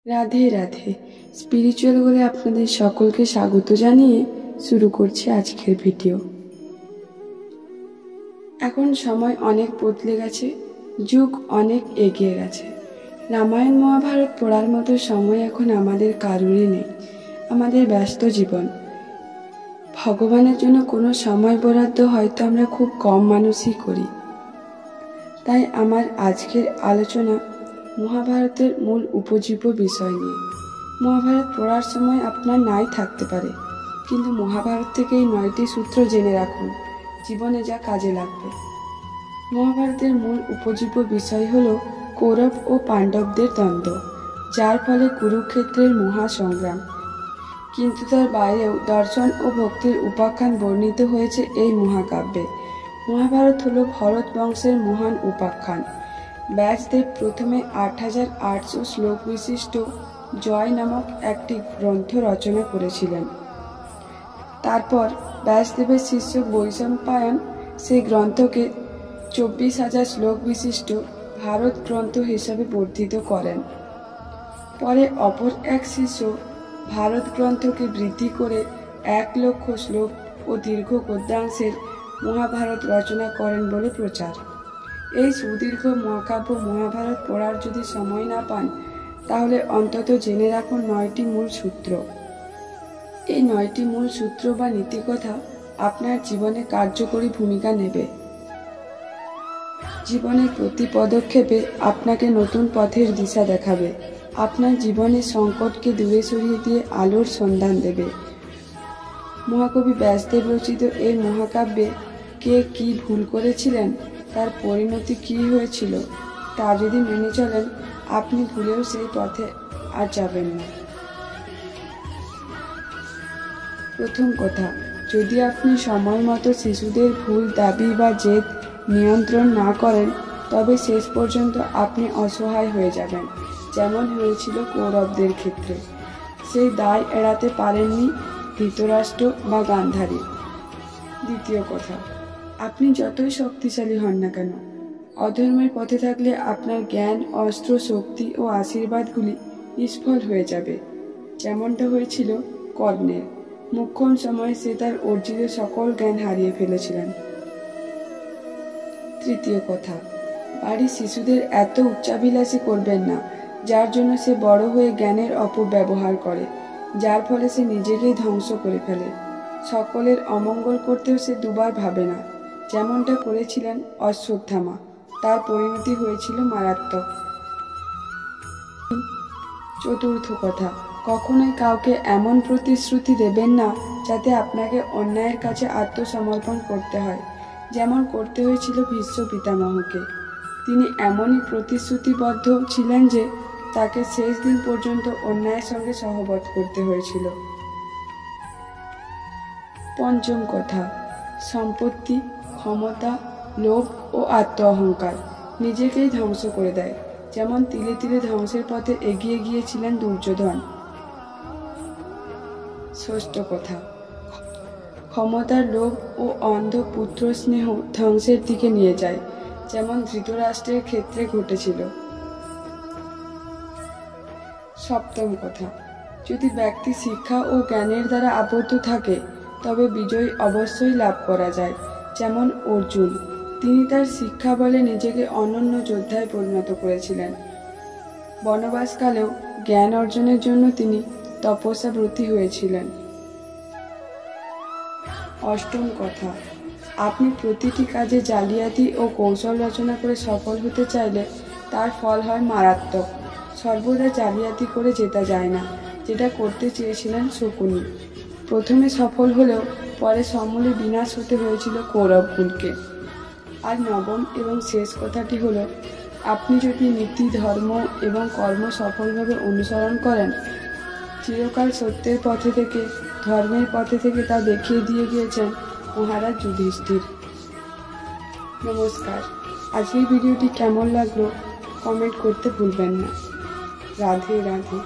Radhe Radhe spiritual বলে আপনাদের সকলকে স্বাগত জানিয়ে শুরু করছি আজকের ভিডিও। এখন সময় অনেক বদলে গেছে, যুগ অনেক এগিয়ে গেছে। রামায়ণ মহাভারত পড়ার মতো সময় এখন আমাদের কারোরই নেই। আমাদের ব্যস্ত জীবন, ভগবানের জন্য কোনো সময় বরাদ্দ হয়তো আমরা খুব কম মানুষই করি। তাই আমার আজকের আলোচনা মহাভারতের মূল উপজীব্য বিষয় নিয়ে। মহাভারত পড়ার সময় আপনার নাই থাকতে পারে, কিন্তু মহাভারত থেকে এই 9টি সূত্র জেনে রাখুন, জীবনে যা কাজে লাগবে। মহাভারতের মূল উপজীব্য বিষয় হল কৌরব ও পাণ্ডবদের দ্বন্দ্ব, যার ফলে কুরুক্ষেত্রের মহাসংগ্রাম। কিন্তু তার বাইরেও দর্শন ও ভক্তির উপাখ্যান বর্ণিত হয়েছে এই মহাকাব্যে। মহাভারত হল ভরত বংশের মহান উপাখ্যান। ব্যাসদেব প্রথমে 8800 শ্লোক বিশিষ্ট জয় নামক একটি গ্রন্থ রচনা করেছিলেন। তারপর ব্যাসদেবের শিষ্য বৈশম্পায়ন সেই গ্রন্থকে 24,000 শ্লোক বিশিষ্ট ভারত গ্রন্থ হিসাবে বর্ধিত করেন। পরে অপর এক শিষ্য ভারত গ্রন্থকে বৃদ্ধি করে 1,00,000 শ্লোক ও দীর্ঘ গদ্যাংশের মহাভারত রচনা করেন বলে প্রচার। এই সুদীর্ঘ মহাকাব্য মহাভারত পড়ার যদি সময় না পান, তাহলে অন্তত জেনে রাখুন 9টি মূল সূত্র। এই 9টি মূল সূত্র বা নীতিকথা আপনার জীবনে কার্যকরী ভূমিকা নেবে। জীবনের প্রতি পদক্ষেপে আপনাকে নতুন পথের দিশা দেখাবে, আপনার জীবনের সংকটকে দূরে সরিয়ে দিয়ে আলোর সন্ধান দেবে। মহাকবি ব্যাসদেব রচিত এই মহাকাব্যে কে কি ভুল করেছিলেন, তার পরিণতি কি হয়েছিল, তা যদি মেনে চলেন, আপনি ভুলেও সেই পথে আর যাবেন না। প্রথম কথা, যদি আপনি সময় মতো শিশুদের ভুল দাবি বা জেদ নিয়ন্ত্রণ না করেন, তবে শেষ পর্যন্ত আপনি অসহায় হয়ে যাবেন, যেমন হয়েছিল কৌরবদের ক্ষেত্রে। সেই দায় এড়াতে পারেননি ধৃতরাষ্ট্র বা গান্ধারী। দ্বিতীয় কথা, আপনি যতই শক্তিশালী হন না কেন, অধর্মের পথে থাকলে আপনার জ্ঞান, অস্ত্র, শক্তি ও আশীর্বাদগুলি নিষ্ফল হয়ে যাবে, যেমনটা হয়েছিল কর্ণের। মোক্ষম সময়ে সে তার অর্জিত সকল জ্ঞান হারিয়ে ফেলেছিলেন। তৃতীয় কথা, বাড়ির শিশুদের এত উচ্চাভিলাষী করবেন না, যার জন্য সে বড় হয়ে জ্ঞানের অপব্যবহার করে, যার ফলে সে নিজেকেই ধ্বংস করে ফেলে। সকলের অমঙ্গল করতেও সে দুবার ভাবে না, যেমনটা করেছিলেন অশ্বত্থামা। তার পরিণতি হয়েছিল মারাত্মক। চতুর্থ কথা, কখনোই কাউকে এমন প্রতিশ্রুতি দেবেন না যাতে আপনাকে অন্যায়ের কাছে আত্মসমর্পণ করতে হয়, যেমন করতে হয়েছিল ভীষ্ম পিতামহকে। তিনি এমনই প্রতিশ্রুতিবদ্ধ ছিলেন যে তাকে শেষ দিন পর্যন্ত অন্যায়ের সঙ্গে সহবত করতে হয়েছিল। পঞ্চম কথা, সম্পত্তি, ক্ষমতা, লোভ ও আত্ম অহংকার নিজেকেই ধ্বংস করে দেয়, যেমন তিলে তিলে ধ্বংসের পথে এগিয়ে গিয়েছিলেন দুর্যোধন। ষষ্ঠ কথা, ক্ষমতার লোভ ও অন্ধ পুত্র স্নেহ ধ্বংসের দিকে নিয়ে যায়, যেমন ধৃতরাষ্ট্রের ক্ষেত্রে ঘটেছিল। সপ্তম কথা, যদি ব্যক্তি শিক্ষা ও জ্ঞানের দ্বারা আবদ্ধ থাকে, তবে বিজয় অবশ্যই লাভ করা যায়, যেমন অর্জুন। তিনি তার শিক্ষা বলে নিজেকে অনন্য যোদ্ধায় পরিণত করেছিলেন। বনবাসকালেও জ্ঞান অর্জনের জন্য তিনি তপস্যাব্রতী হয়েছিলেন। অষ্টম কথা, আপনি প্রতিটি কাজে জালিয়াতি ও কৌশল রচনা করে সফল হতে চাইলে তার ফল হয় মারাত্মক। সর্বদা জালিয়াতি করে জেতা যায় না, যেটা করতে চেয়েছিলেন শকুনি। প্রথমে সফল হলেও পরে সমূলে বিনাশ হতে হয়েছিল কৌরবকুলকে। আর নবম এবং শেষ কথাটি হলো, আপনি যদি নীতি, ধর্ম এবং কর্ম সফলভাবে অনুসরণ করেন, চিরকাল সত্যের পথে থেকে, ধর্মের পথে থেকে তা দেখিয়ে দিয়ে গিয়েছেন মহারাজ যুধিষ্ঠির। নমস্কার। আজকের ভিডিওটি কেমন লাগলো কমেন্ট করতে ভুলবেন না। রাধে রাধে।